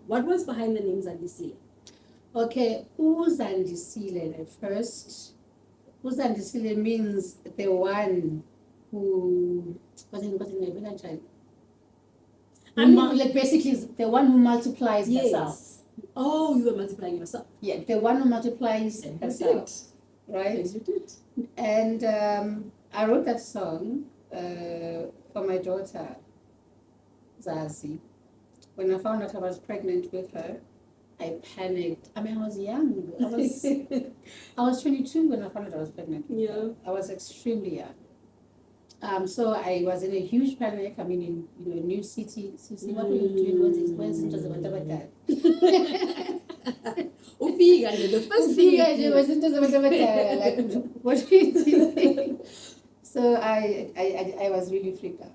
What was behind the name Zandisile? Okay, Zandisile at first. Zandisile means the one who, like basically the one who multiplies herself. Oh, you were multiplying yourself. Yeah, the one who multiplies herself. Right? Yes, you did. And I wrote that song for my daughter, Zazi. When I found out I was pregnant with her, I panicked. I mean, I was young. I was 22 when I found out I was pregnant. Yeah. I was extremely young. So I was in a huge panic. I mean, in a new city. What were you doing? Where's it? The first thing like, what are you doing? So I was really freaked out.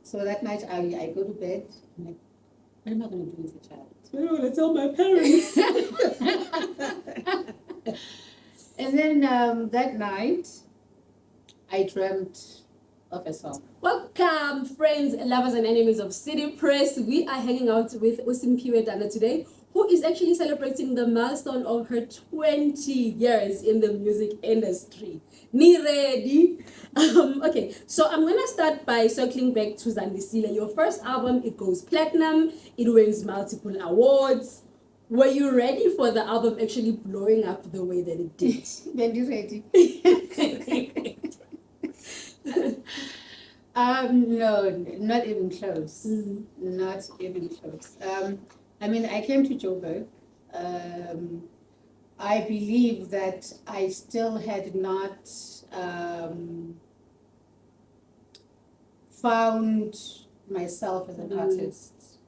So that night I go to bed. I'm like, what am I going to do with the child? I don't want to tell my parents. And then that night, I dreamt of a song. Welcome, friends, lovers, and enemies of City Press. We are hanging out with Simphiwe Dana today, who is actually celebrating the milestone of her 20 years in the music industry. Ni ready? Okay, so I'm gonna start by circling back to Zandisile. Your first album, it goes platinum. It wins multiple awards. Were you ready for the album actually blowing up the way that it did? When you ready? No, not even close. Not even close. I mean, I came to Joburg. I believe that I still had not found myself as an artist.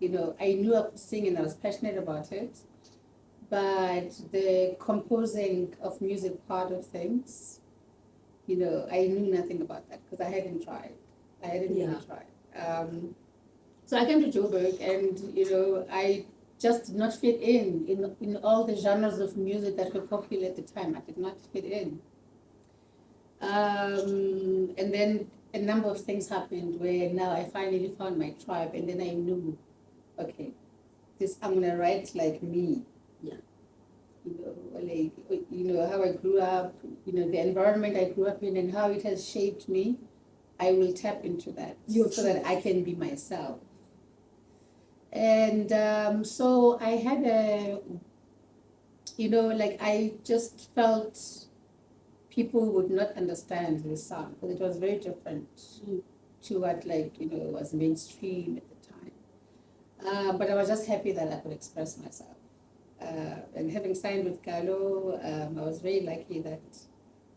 I knew I could sing and I was passionate about it, but the composing of music part of things, I knew nothing about that because I hadn't tried. I hadn't really tried. So I came to Joburg and, I just did not fit in all the genres of music that were popular at the time. I did not fit in. And then a number of things happened where now I finally found my tribe, and then I knew, okay, I'm going to write like me. Yeah. How I grew up, the environment I grew up in and how it has shaped me. I will tap into that so that I can be myself. And so I had I just felt people would not understand this song because it was very different to what was mainstream at the time. But I was just happy that I could express myself. And having signed with Galo, I was very lucky that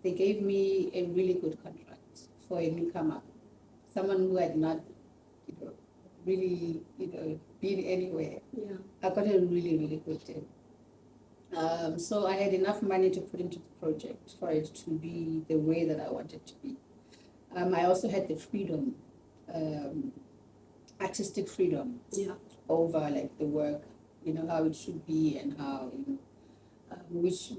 they gave me a really good contract for a newcomer, someone who had not, really, been anywhere. Yeah. I got a really, really good deal. So I had enough money to put into the project for it to be the way that I wanted it to be. I also had the freedom, artistic freedom, over the work, how it should be and how, which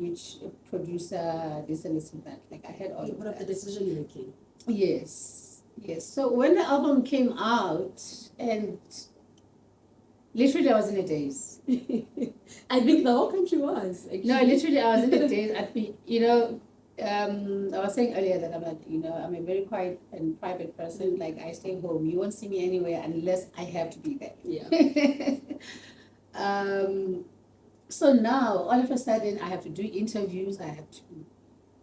producer, this and that. I had all of that. The decision making. Yes. So when the album came out, and literally I was in a daze. I think the whole country was. Actually. No, literally I was in a daze. I was saying earlier that I'm a very quiet and private person. I stay home. You won't see me anywhere unless I have to be there. Yeah. So now, all of a sudden, I have to do interviews. I have to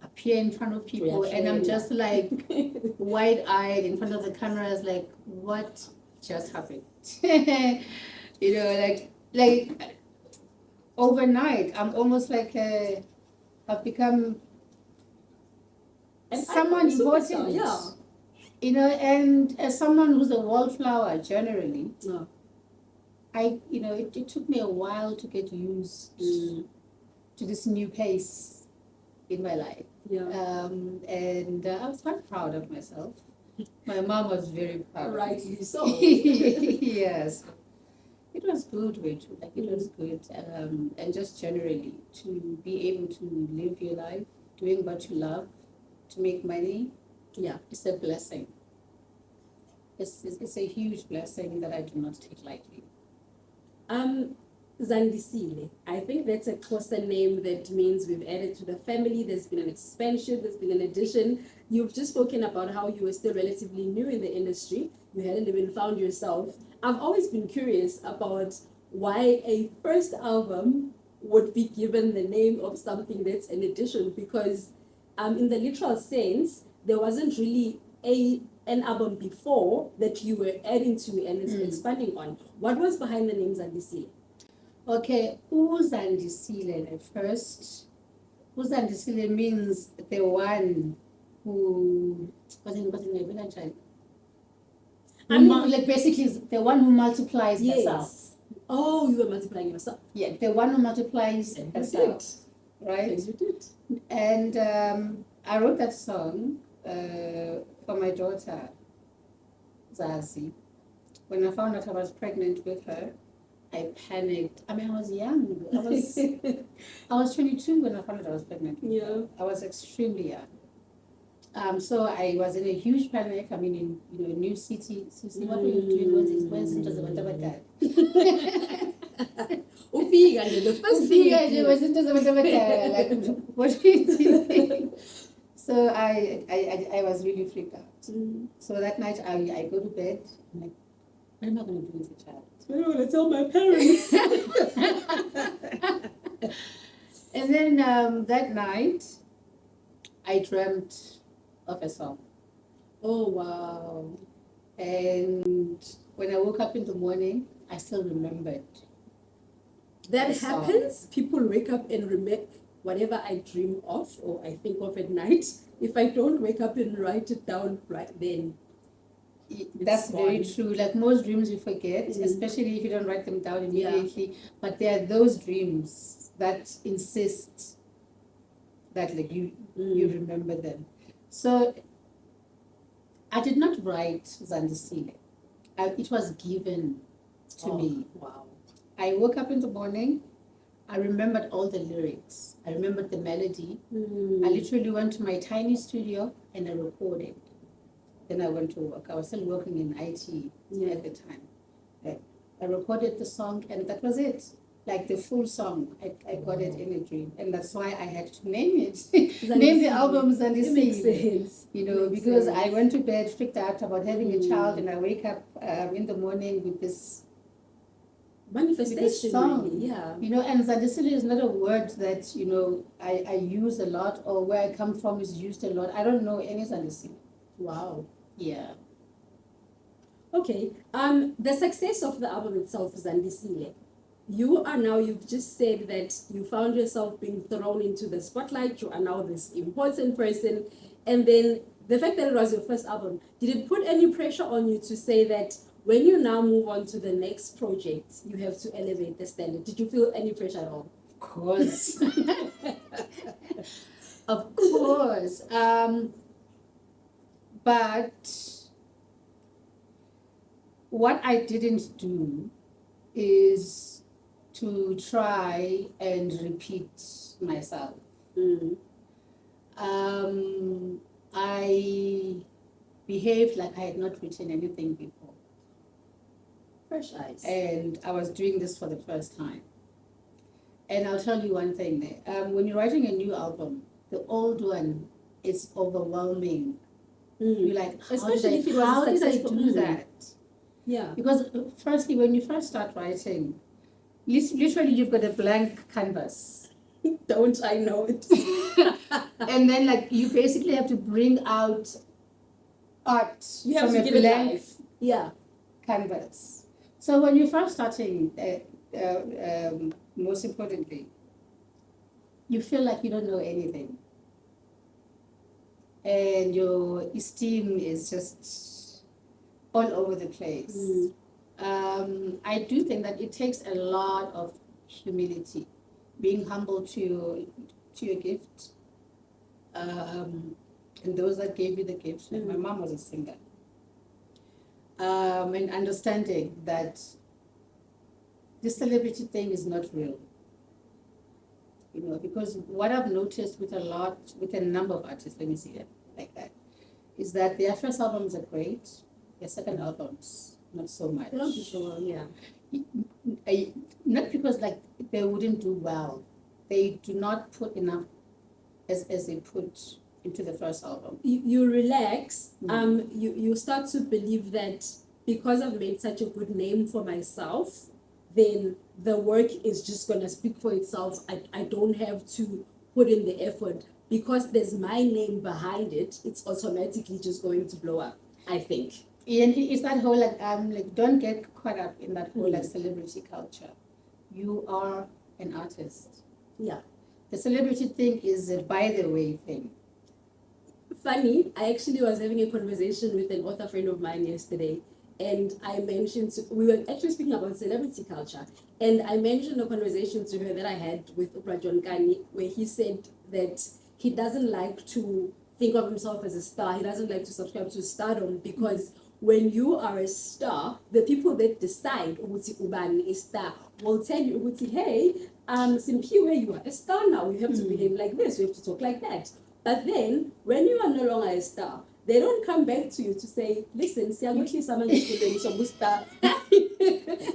appear in front of people, and I'm just wide-eyed in front of the cameras, what just happened? Overnight, I'm almost I've become someone important. Yeah. And as someone who's a wallflower generally. It took me a while to get used to this new pace in my life. Yeah. And I was quite proud of myself. My mom was very proud. Rightly so. Yes. It was good, Rachel. It was good. And just generally, to be able to live your life, doing what you love, to make money, it's a blessing. It's a huge blessing that I do not take lightly. Zandisile. I think that's a Xhosa name that means we've added to the family. There's been an expansion, there's been an addition. You've just spoken about how you were still relatively new in the industry. You hadn't even found yourself. I've always been curious about why a first album would be given the name of something that's an addition, because in the literal sense, there wasn't really an album before that you were adding to and expanding on. What was behind the name Zandisile? Okay, Zandisile at first. Zandisile means the one who like basically the one who multiplies herself. Oh, you were multiplying yourself. Yeah, the one who multiplies herself. Right? Yes, you did. And I wrote that song for my daughter, Zazi. When I found out I was pregnant with her, I panicked. I mean, I was young. I was 22 when I found out I was pregnant. Yeah. I was extremely young. So I was in a huge panic. I mean, in a new city. So what were you doing? Where's it? The first thing like, what are you doing? So I was really freaked out. So that night I go to bed. I'm like, what am I going to do with the child? I don't want to tell my parents. And then that night, I dreamt of a song. Oh, wow. And when I woke up in the morning, I still remembered. That happens. People wake up and remember whatever I dream of or I think of at night. If I don't wake up and write it down right then. That's very true. Like most dreams you forget, especially if you don't write them down immediately. Yeah. But there are those dreams that insist that like you remember them. So I did not write Zandisile. It was given to me. Wow. I woke up in the morning. I remembered all the lyrics. I remembered the melody. I literally went to my tiny studio and I recorded. Then I went to work. I was still working in IT at the time. I recorded the song and that was it. Like the full song. I got it in a dream. And that's why I had to name it. Name the album Zandisile. It makes sense. Because I went to bed freaked out about having a child and I wake up in the morning with this manifestation song. Really, yeah. And Zandisile is not a word that, I use a lot or where I come from is used a lot. I don't know any Zandisile. Wow. Yeah. Okay. The success of the album itself, Zandisile. You've just said that you found yourself being thrown into the spotlight. You are now this important person. And then the fact that it was your first album, did it put any pressure on you to say that when you now move on to the next project, you have to elevate the standard? Did you feel any pressure at all? Of course. Of course. But what I didn't do is to try and repeat myself. I behaved like I had not written anything before. Fresh eyes. And I was doing this for the first time. And I'll tell you one thing there. When you're writing a new album, the old one is overwhelming. You're like, especially if it was how did I successful. do that? Yeah. Because firstly, when you first start writing, literally you've got a blank canvas. Don't I know it? And then like you basically have to bring out art from a blank canvas. So when you're first starting, most importantly, you feel like you don't know anything. And your esteem is just all over the place. I do think that it takes a lot of humility, being humble to your gift, and those that gave you the gift. Like my mom was a singer, and understanding that the celebrity thing is not real. Because what I've noticed with a number of artists, let me see it like that, is that their first albums are great, their second albums not so much. Not so well, yeah. not because like they wouldn't do well. They do not put enough as they put into the first album. You relax, you start to believe that because I've made such a good name for myself, then the work is just gonna speak for itself. I don't have to put in the effort because there's my name behind it. It's automatically just going to blow up, I think. And it's that whole like don't get caught up in that whole like celebrity culture. You are an artist. Yeah. The celebrity thing is a by the way thing. Funny, I actually was having a conversation with an author friend of mine yesterday, and I mentioned, we were actually speaking about celebrity culture, and I mentioned a conversation to her that I had with John Kani, where he said that he doesn't like to think of himself as a star. He doesn't like to subscribe to stardom because when you are a star, the people that decide ukuthi ubani is star will tell you, ukuthi, hey, Simphiwe, you are a star now. You have to behave like this. You have to talk like that. But then, when you are no longer a star, they don't come back to you to say, listen,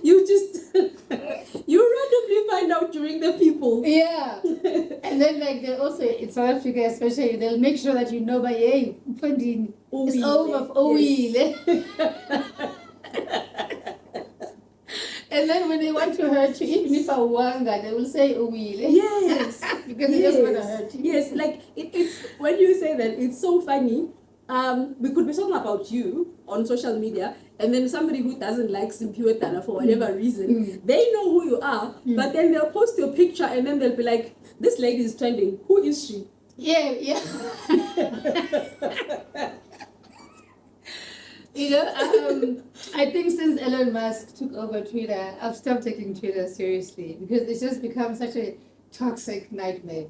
you just, you randomly find out during the people. Yeah. And then like they also in South Africa especially, they'll make sure that you know by hey, funding is over for And then when they want to hurt you, even if I wanga, they will say Uwile. Yes. Because they just want to hurt you. Yes, like it's when you say that, it's so funny. We could be talking about you on social media, and then somebody who doesn't like Simphiwe Dana for whatever reason, they know who you are, but then they'll post your picture and then they'll be like, this lady is trending. Who is she? Yeah. You know, I think since Elon Musk took over Twitter, I've stopped taking Twitter seriously because it's just become such a toxic nightmare.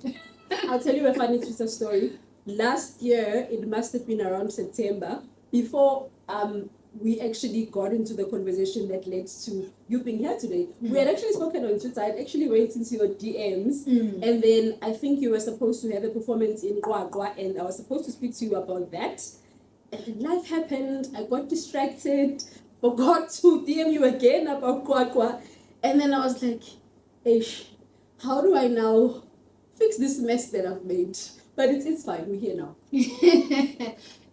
I'll tell you a funny Twitter story. Last year, it must have been around September, before we actually got into the conversation that led to you being here today. We had actually spoken on Twitter. I actually went into your DMs, and then I think you were supposed to have a performance in Gwagwa, and I was supposed to speak to you about that. And then life happened, I got distracted, forgot to DM you again about Gwagwa, and then I was like, Ish, how do I now fix this mess that I've made? But it's fine, we're here now.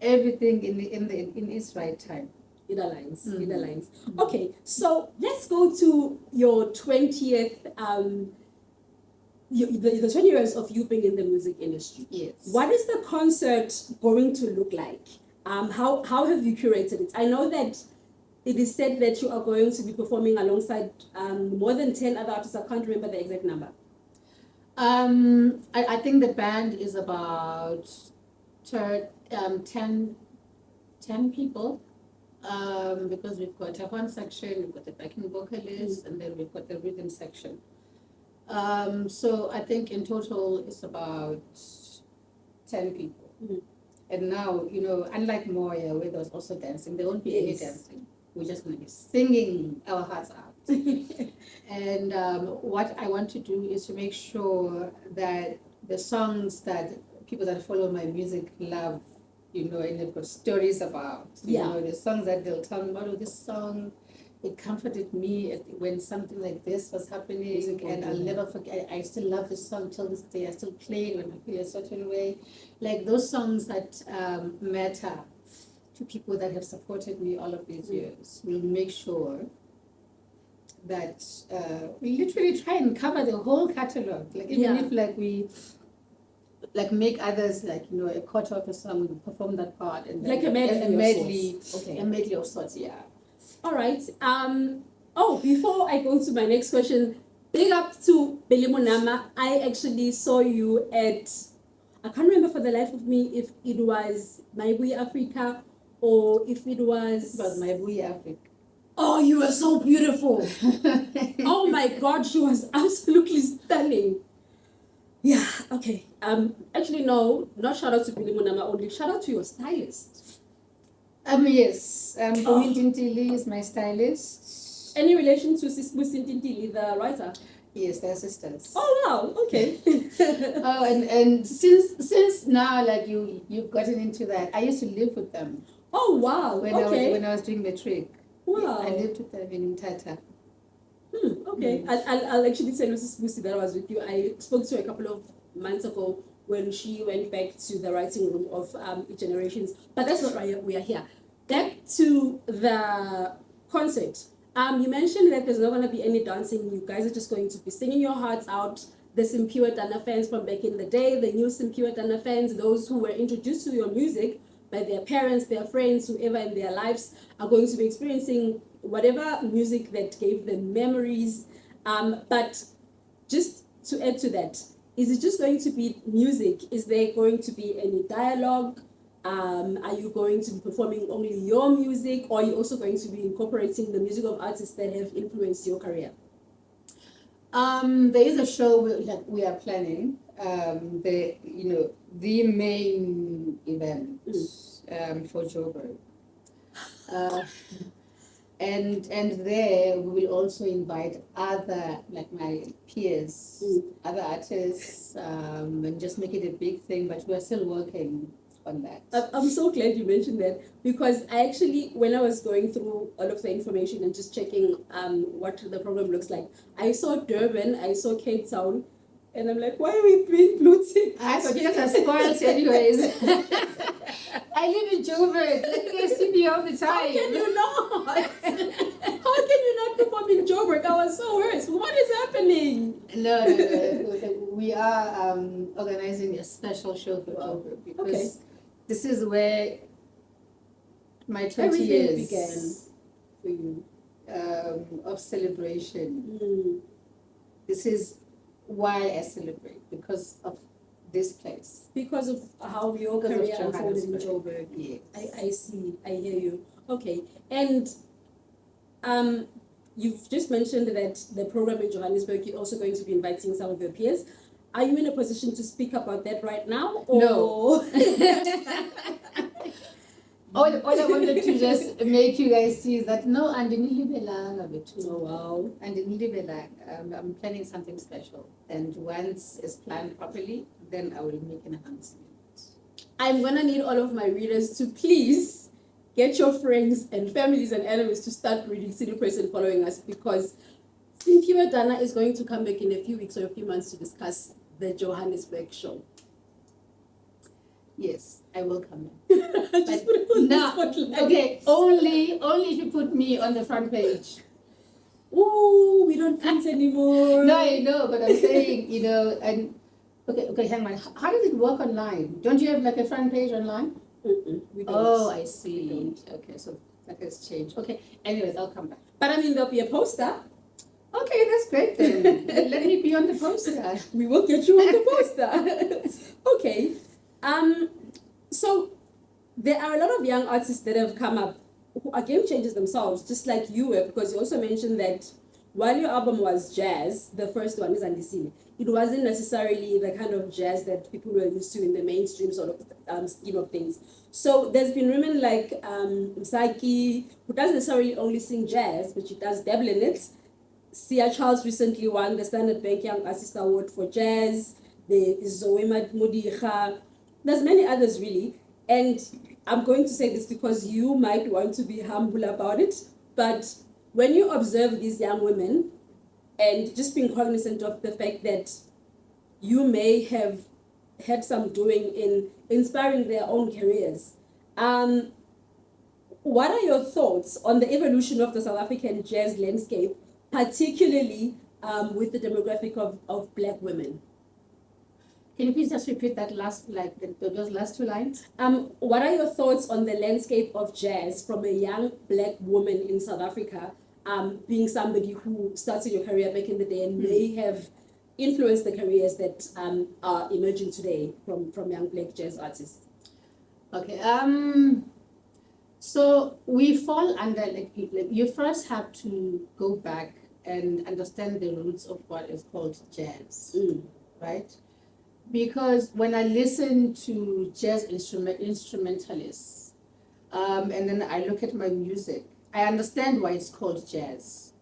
Everything in its right time. It aligns, it aligns. Okay, so let's go to your 20th, the 20 years of you being in the music industry. Yes. What is the concert going to look like? How have you curated it? I know that it is said that you are going to be performing alongside more than 10 other artists. I can't remember the exact number. I think the band is about 10 people, because we've got a horn section, we've got the backing vocalist, and then we've got the rhythm section. So I think in total it's about 10 people. And now, you know, unlike Moya, where there's also dancing, there won't be any dancing. We're just going to be singing our hearts out. And what I want to do is to make sure that the songs that people that follow my music love, you know, and they've got stories about, you know, the songs that they'll tell me about, oh, this song, it comforted me when something like this was happening, and I'll never forget. I still love this song till this day. I still play it when I feel a certain way. Like those songs that matter to people that have supported me all of these years. We'll make sure that we literally try and cover the whole catalog. Like even if like we like make others like, you know, a quarter of a song, we perform that part, and like a medley of sorts. Yeah. All right. Before I go to my next question, big up to Billy Munama. I actually saw you at, I can't remember for the life of me if it was My Bui Africa or if it was... It was My Bui Africa. Oh, you were so beautiful. Oh my God, she was absolutely stunning. Yeah, okay. Actually, no, not shout out to Billy Munama only. Shout out to your stylist. Yes. Tintili is my stylist. Any relation to Tintili, the writer? Yes, they're sisters. Oh wow, okay. and since now, like you've gotten into that, I used to live with them. Oh wow, when I was doing matric. Wow. I lived with them in Tata. Okay, I'll actually tell Mrs. Lucy that I was with you. I spoke to her a couple of months ago when she went back to the writing room of Generations. But that's not why we are here. Back to the concert. You mentioned that there's not going to be any dancing. You guys are just going to be singing your hearts out. The Simphiwe Dana fans from back in the day, the new Simphiwe Dana fans, those who were introduced to your music by their parents, their friends, whoever in their lives, are going to be experiencing whatever music that gave them memories. But just to add to that, is it just going to be music? Is there going to be any dialogue? Are you going to be performing only your music, or are you also going to be incorporating the music of artists that have influenced your career? There is a show we are planning. The main event for Joburg. And there we will also invite other, like my peers, other artists, and just make it a big thing. But we are still working on that. I'm so glad you mentioned that, because I actually, when I was going through all of the information and just checking what the program looks like, I saw Durban, I saw Cape Town, and I'm like, why are we being blue tick? I thought you guys are spoiled anyways. I live in Joburg. Let me guys see me all the time. How can you not? How can you not perform in Joburg? I was so worried. What is happening? No. We are organizing a special show for Joburg because this is where my 20 years began for you. Of celebration. This is why I celebrate, because of this place. Because of how your career unfolded in Joburg. Yes. I see. I hear you. Okay. And you've just mentioned that the program in Johannesburg, you're also going to be inviting some of your peers. Are you in a position to speak about that right now? Or? No. All I wanted to just make you guys see is that no, I'm Oh, wow. I'm planning something special. And once it's planned properly, then I will make an announcement. I'm going to need all of my readers to please get your friends and families and enemies to start reading City Press and following us, because Simphiwe Dana is going to come back in a few weeks or a few months to discuss the Johannesburg show. Yes, I will come in. Just put it on the No, spotlight. okay, only if you put me on the front page. Ooh, we don't print anymore. No, I know, but I'm saying, and okay, hang on. How does it work online? Don't you have like a front page online? We don't. Oh, I see. Okay, so that has changed. Okay, anyways, I'll come back. But I mean, there'll be a poster. Okay, that's great then. Let me be on the poster. We will get you on the poster. Okay. So there are a lot of young artists that have come up who are game changers themselves, just like you were, because you also mentioned that while your album was jazz, the first one is Zandisile, it wasn't necessarily the kind of jazz that people were used to in the mainstream sort of scheme of things. So there's been women like Msaki, who doesn't necessarily only sing jazz, but she does dabble in it. Sia Charles recently won the Standard Bank Young Artist Award for Jazz. There is Zoema Mudiha. There's many others really. And I'm going to say this because you might want to be humble about it, but when you observe these young women and just being cognizant of the fact that you may have had some doing in inspiring their own careers, what are your thoughts on the evolution of the South African jazz landscape, particularly with the demographic of Black women? Can you please just repeat that those last two lines? What are your thoughts on the landscape of jazz from a young Black woman in South Africa, being somebody who started your career back in the day and may have influenced the careers that are emerging today from young Black jazz artists? Okay. So we fall under, you first have to go back and understand the roots of what is called jazz, right? Because when I listen to jazz instrumentalists, and then I look at my music, I understand why it's called jazz.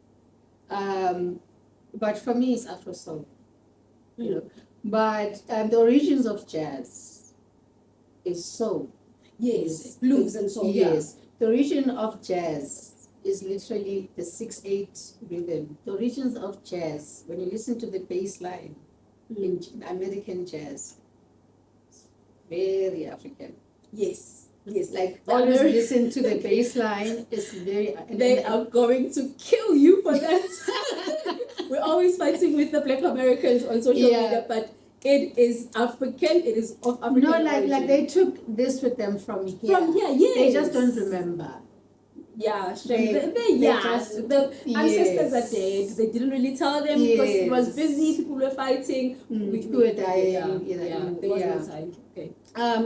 But for me, it's Afro soul, you know. But the origins of jazz is soul. Yes, blues and soul. Yes, the origin of jazz is literally the 6/8 rhythm. The origins of jazz, when you listen to the bass line in American jazz, very African. Yes, yes. Like The always Ameri- listen to the bass line. It's very. They are going to kill you for that. We're always fighting with the Black Americans on social Yeah. media, but it is African. It is of African No, like origin. they took this with them from here. From here, yes. They just don't remember. Yeah, They- the just- ancestors yes. are dead. They didn't really tell them because it was Yes. busy. People were fighting. People were dying. There was no time. Okay.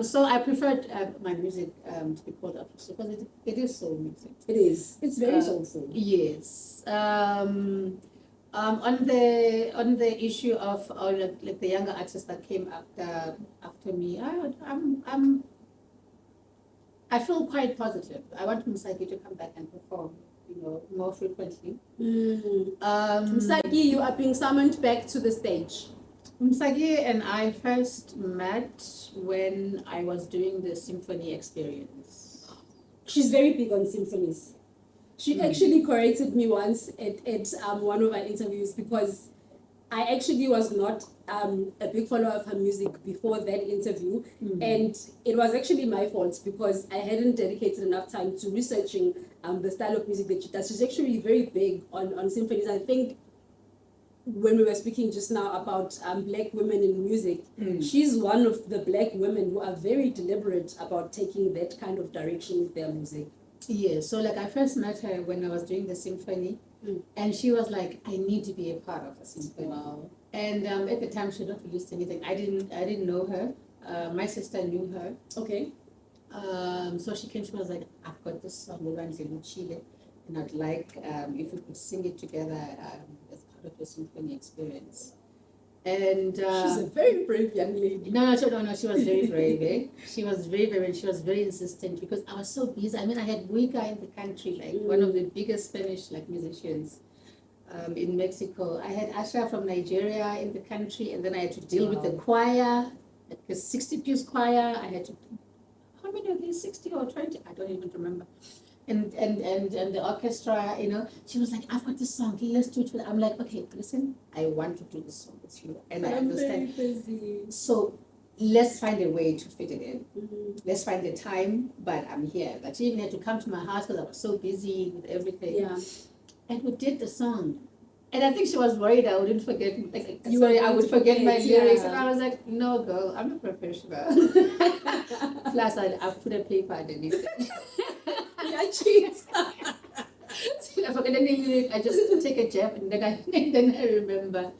So I preferred my music to be called Afro because it is soul music. It is. It's very Uh, soulful. Yes. On the issue of like the younger artists that came after me, I feel quite positive. I want Msaki to come back and perform, more frequently. Msaki, you are being summoned back to the stage. Msaki and I first met when I was doing the symphony experience. She's very big on symphonies. She actually corrected me once at one of our interviews because I actually was not a big follower of her music before that interview. And it was actually my fault because I hadn't dedicated enough time to researching the style of music that she does. She's actually very big on symphonies. I think when we were speaking just now about Black women in music, she's one of the Black women who are very deliberate about taking that kind of direction with their music. Yeah, so like I first met her when I was doing the symphony, and she was like, "I need to be a part of a symphony." Wow. And at the time, she had not released anything. I didn't know her. My sister knew her. Okay. So she came. She was like, "I've got this song, Chile, and I'd like if we could sing it together as part of the symphony experience." And She's a very brave young lady. No, she was very brave. She was she was very insistent because I was so busy. I mean, I had Wika in the country, like one of the biggest Spanish musicians in Mexico. I had Asha from Nigeria in the country, and then I had to deal with the choir, like a 60-piece choir. I had to, how many of these, 60 or 20? I don't even remember. And the orchestra, she was like, "I've got this song, let's do it." I'm like, "Okay, listen, I want to do this song with you, and I understand. Very busy. So let's find a way to fit it in. Let's find the time, but I'm here." But she even had to come to my house because I was so busy with everything. Yeah. And we did the song. And I think she was worried I wouldn't forget, I would to forget my forget, lyrics. yeah. And I was like, "No, girl, I'm a professional." Plus, I put a paper underneath it. I cheat. I forget any lyric. I just take a jab and then I remember.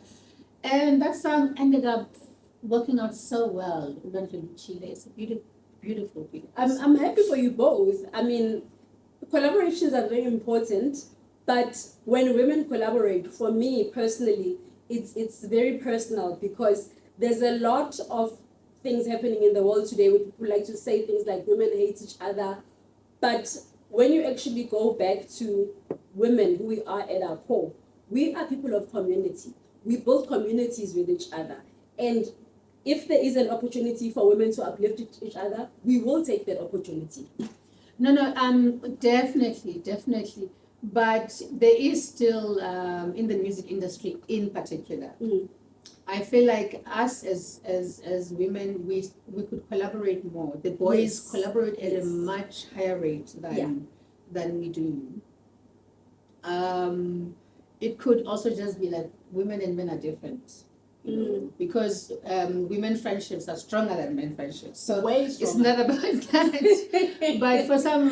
And that song ended up working out so well. We went to Chile. It's a beautiful, beautiful, beautiful. I'm happy for you both. I mean, collaborations are very important, but when women collaborate, for me personally, it's very personal because there's a lot of things happening in the world today where people like to say things like women hate each other. But when you actually go back to women who we are at our core, we are people of community. We build communities with each other. And if there is an opportunity for women to uplift each other, we will take that opportunity. No, definitely. But there is still, in the music industry in particular, I feel like us as women, we could collaborate more. The boys collaborate at a much higher rate than we do. It could also just be like women and men are different. Because women friendships are stronger than men friendships. So it's not about that. But for some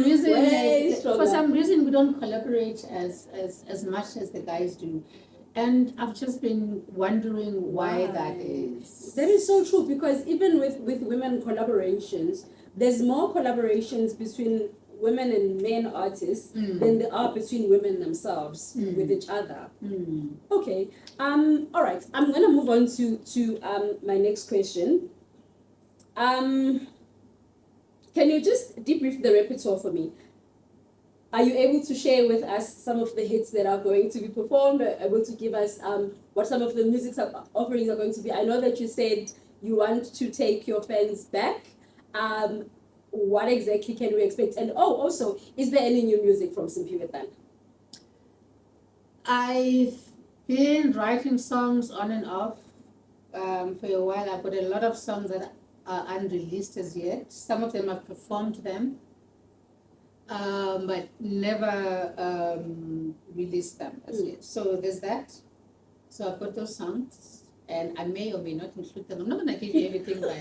reason, we don't collaborate as much as the guys do. And I've just been wondering why that is. That is so true because even with women collaborations, there's more collaborations between women and men artists than there are between women themselves with each other. Okay. All right. I'm gonna move on to my next question. Can you just debrief the repertoire for me? Are you able to share with us some of the hits that are going to be performed? Able to give us what some of the music offerings are going to be? I know that you said you want to take your fans back. What exactly can we expect? And also, is there any new music from Simphiwe Dana? I've been writing songs on and off for a while. I've got a lot of songs that are unreleased as yet. Some of them I've performed them, but never released them as yet. So there's that. So I've got those songs, and I may or may not include them. I'm not gonna give you everything, but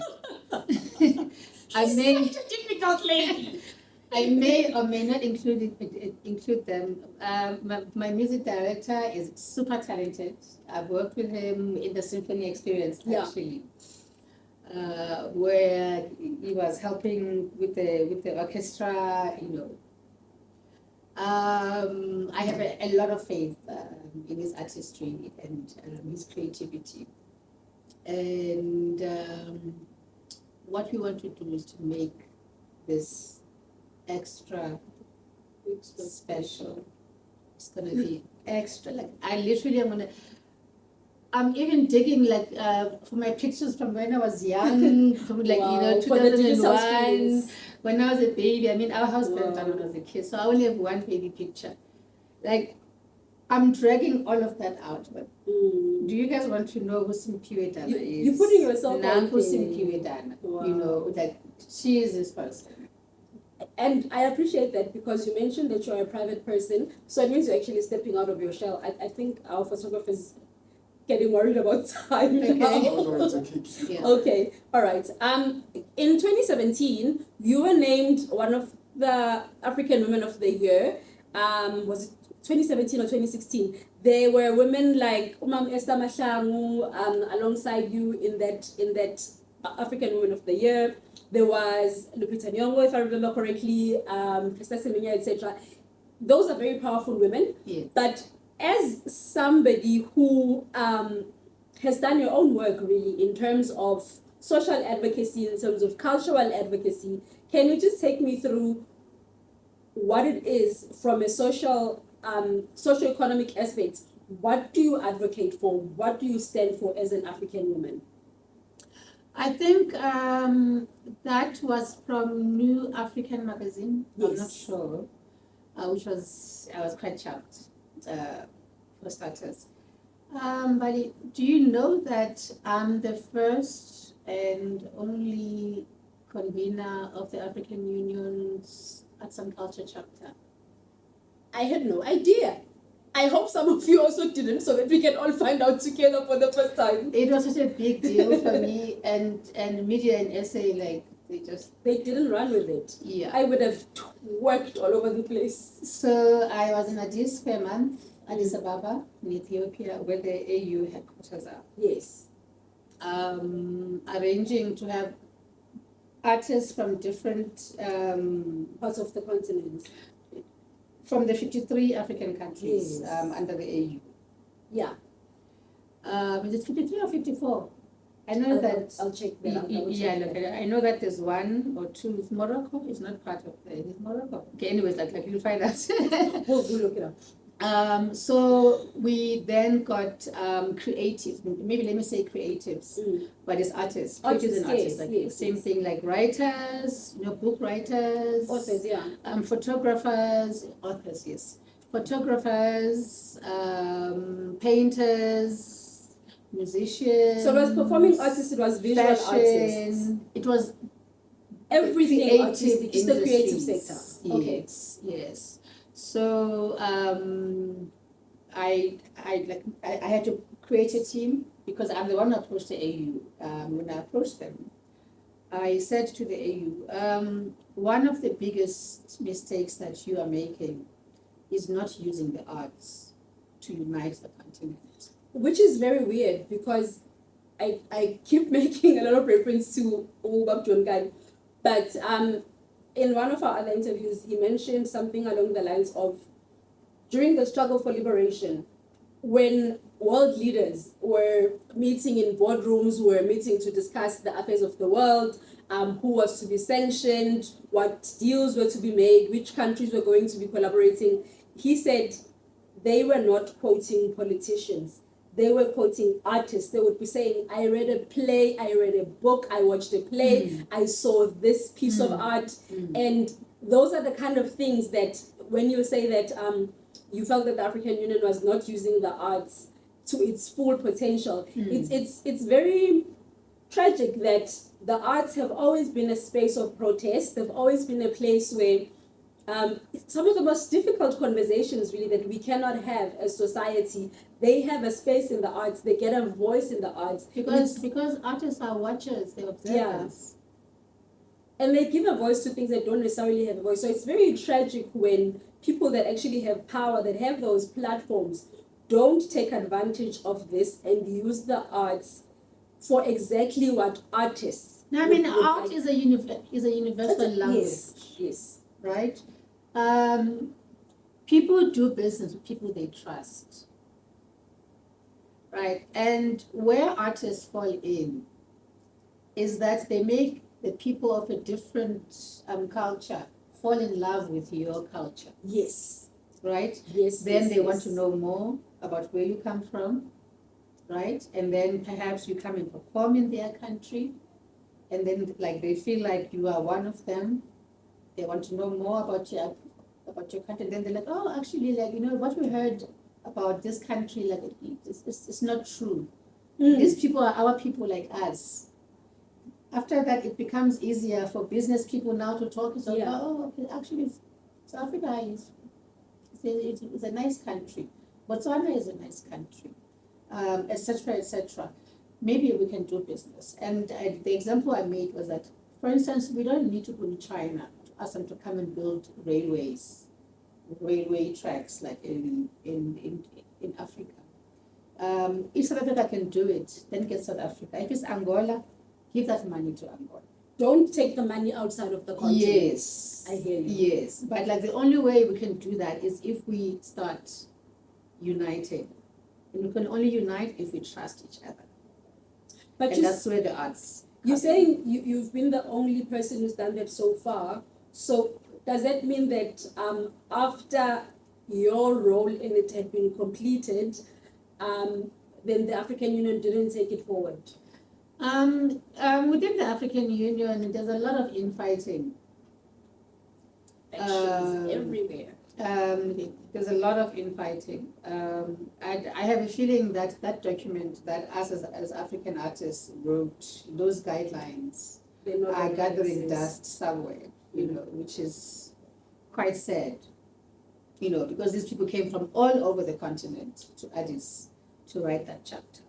I may. Such a difficult lady. I may or may not include them. My music director is super talented. I've worked with him in the symphony experience actually, where he was helping with the orchestra. I have a lot of faith in his artistry and his creativity. And what we want to do is to make this extra special. It's gonna be extra. Like I'm even digging for my pictures from when I was young, from Wow, 2001, when I was a baby. I mean, our house burned down when I was a kid, so I only have one baby picture. Like, I'm dragging all of that out. But do you guys want to know who Simphiwe Dana is? You're putting yourself out Who Simphiwe Dana. Wow. She is this person. And I appreciate that because you mentioned that you're a private person, so it means you're actually stepping out of your shell. I think our photographers getting worried about time. Okay. Now. Yeah. Okay, all right. In 2017, you were named one of the African Women of the Year. Was it 2017 or 2016? There were women like Esther Mahlangu alongside you in that African Women of the Year. There was Lupita Nyong'o, if I remember correctly, Krista Seminya, etc. Those are very powerful women. Yes. But as somebody who has done your own work really in terms of social advocacy, in terms of cultural advocacy, can you just take me through what it is from a socio-economic aspect? What do you advocate for? What do you stand for as an African woman? I think that was from New African Magazine. Yes. I'm not sure, I was quite shocked for starters. But do you know that I'm the first and only convener of the African Union's Arts and Culture chapter? I had no idea. I hope some of you also didn't, so that we can all find out together for the first time. It was such a big deal for me, and media and SA, they didn't run with it. Yeah. I would have worked all over the place. So I was in Addis for a month, Addis Ababa in Ethiopia, where the AU headquarters are. Yes. Arranging to have artists from different Parts of the continent. From the 53 African countries. Yes. Under the AU. Yeah. Is it 53 or 54? I know that. I'll check that out. I know that there's one or two. Morocco is not part of the. Is Morocco? Okay, anyways, like you'll find out. We'll look it up. So we then got creatives, maybe let me say creatives, but it's artists, creatives and artists, same thing, like writers, book writers, authors, photographers, authors, yes, photographers, painters, musicians. So it was performing artists, it was visual artists. It was everything artistic, just the creative sector. Okay. Yes. So I had to create a team because I'm the one who approached the AU. When I approached them, I said to the AU, one of the biggest mistakes that you are making is not using the arts to unite the continent. Which is very weird because I keep making a lot of reference to Ubab Jongai, but in one of our other interviews, he mentioned something along the lines of during the struggle for liberation, when world leaders were meeting in boardrooms, were meeting to discuss the affairs of the world, who was to be sanctioned, what deals were to be made, which countries were going to be collaborating, he said they were not quoting politicians. They were quoting artists. They would be saying, I read a play, I read a book, I watched a play, I saw this piece of art. And those are the kind of things that when you say that you felt that the African Union was not using the arts to its full potential. It's very tragic that the arts have always been a space of protest. They've always been a place where some of the most difficult conversations really that we cannot have as society, they have a space in the arts, they get a voice in the arts. Because artists are watchers, they're observers. And they give a voice to things that don't necessarily have a voice. So it's very tragic when people that actually have power, that have those platforms, don't take advantage of this and use the arts for exactly what artists. Now, I mean, art is a universal language. Yes. Right? People do business with people they trust. Right? And where artists fall in is that they make the people of a different culture fall in love with your culture. Yes. Right? Yes. Then they want to know more about where you come from. Right? And then perhaps you come and perform in their country. And then like they feel like you are one of them. They want to know more about your country. And then they're like, oh, actually, like, you know, what we heard about this country, like, it's not true. These people are our people like us. After that, it becomes easier for business people now to talk. It's like, oh, okay, actually, South Africa it's a nice country. Botswana is a nice country, etc., etc. Maybe we can do business. And the example I made was that, for instance, we don't need to go to China to ask them to come and build railway tracks like in Africa. If South Africa can do it, then get South Africa. If it's Angola, give that money to Angola. Don't take the money outside of the continent. Yes. I hear you. Yes. But like the only way we can do that is if we start uniting. And we can only unite if we trust each other. And that's where the arts. You're saying you've been the only person who's done that so far. So does that mean that after your role in it had been completed, then the African Union didn't take it forward? Within the African Union, there's a lot of infighting. Factions everywhere. There's a lot of infighting. I have a feeling that that document that us as African artists wrote, those guidelines, are gathering dust somewhere, you know, which is quite sad, you know, because these people came from all over the continent to Addis to write that chapter.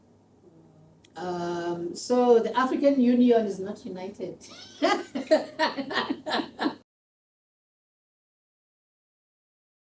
So the African Union is not united.